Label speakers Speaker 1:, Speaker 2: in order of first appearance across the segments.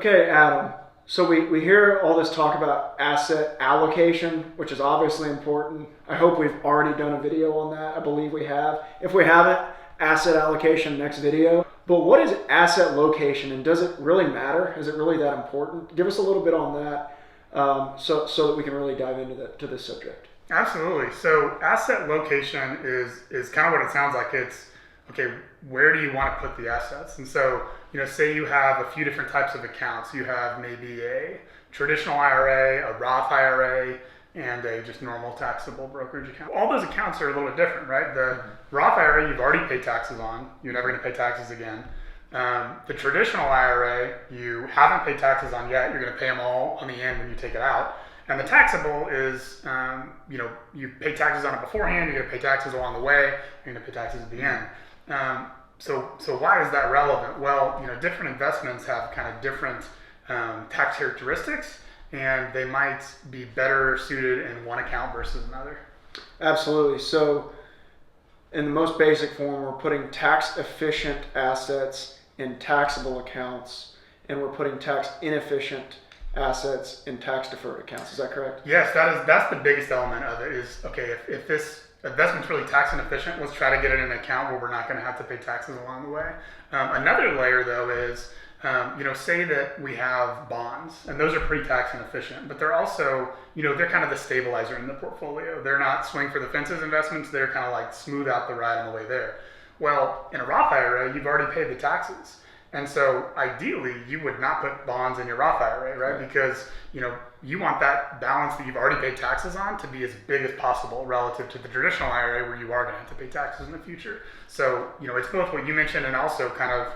Speaker 1: Okay, Adam. So we hear all this talk about asset allocation, which is obviously important. I hope we've already done a video on that. I believe we have. If we haven't, asset allocation next video. But what is asset location, and does it really matter? Is it really that important? Give us a little bit on that so that we can really dive into to this subject.
Speaker 2: Absolutely. So asset location is kind of what it sounds like. It's, okay, where do you want to put the assets? And so, say you have a few different types of accounts. You have maybe a traditional IRA, a Roth IRA, and a just normal taxable brokerage account. All those accounts are a little bit different, right? The Roth IRA, you've already paid taxes on. You're never going to pay taxes again. The traditional IRA, you haven't paid taxes on yet. You're going to pay them all on the end when you take it out. And the taxable is, you pay taxes on it beforehand. You're going to pay taxes along the way. You're going to pay taxes at the end. So why is that relevant? Well, different investments have kind of different tax characteristics, and they might be better suited in one account versus another.
Speaker 1: Absolutely. So in the most basic form, we're putting tax efficient assets in taxable accounts, and we're putting tax inefficient assets in tax deferred accounts. Is that correct?
Speaker 2: Yes, that's the biggest element of it is, okay, if this investment's really tax inefficient, let's try to get it in an account where we're not going to have to pay taxes along the way. Another layer though is, say that we have bonds, and those are pretty tax inefficient, but they're also, they're kind of the stabilizer in the portfolio. They're not swing for the fences investments. They're kind of like smooth out the ride on the way there. Well, in a Roth IRA, you've already paid the taxes. And so ideally, you would not put bonds in your Roth IRA, right? Because, you want that balance that you've already paid taxes on to be as big as possible relative to the traditional IRA where you are going to have to pay taxes in the future. So, it's both what you mentioned and also kind of,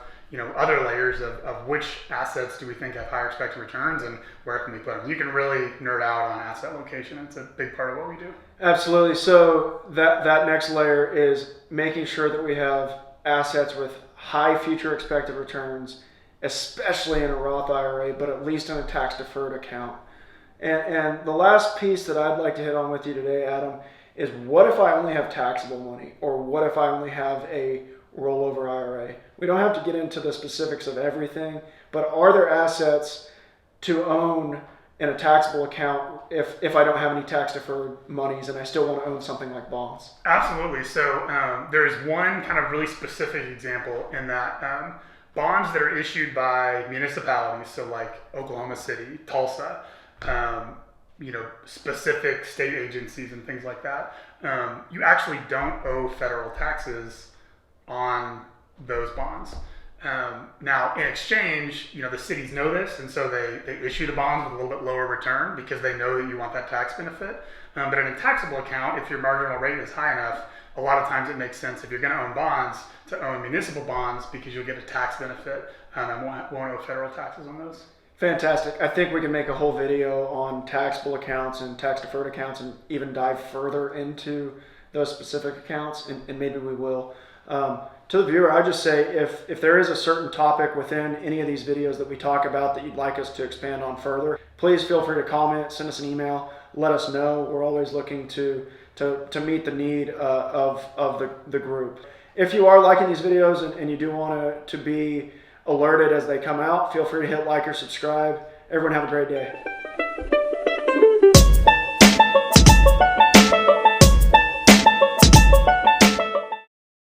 Speaker 2: other layers of which assets do we think have higher expected returns and where can we put them. You can really nerd out on asset location. It's a big part of what we do.
Speaker 1: Absolutely. So that next layer is making sure that we have assets with high future expected returns, especially in a Roth IRA, but at least in a tax deferred account. And the last piece that I'd like to hit on with you today, Adam, is what if I only have taxable money, or what if I only have a rollover IRA? We don't have to get into the specifics of everything, but are there assets to own in a taxable account if I don't have any tax deferred monies and I still want to own something like bonds?
Speaker 2: Absolutely. So there's one kind of really specific example in that bonds that are issued by municipalities, so like Oklahoma City, Tulsa, specific state agencies and things like that, you actually don't owe federal taxes on those bonds. Now, in exchange, the cities know this, and so they issue the bonds with a little bit lower return because they know that you want that tax benefit. But in a taxable account, if your marginal rate is high enough, a lot of times it makes sense if you're going to own bonds to own municipal bonds because you'll get a tax benefit and won't owe federal taxes on those.
Speaker 1: Fantastic. I think we can make a whole video on taxable accounts and tax deferred accounts and even dive further into those specific accounts, and maybe we will. To the viewer, I just say if there is a certain topic within any of these videos that we talk about that you'd like us to expand on further, please feel free to comment, send us an email, let us know. We're always looking to meet the need of the group. If you are liking these videos and you do want to be alerted as they come out, feel free to hit like or subscribe. Everyone have a great day.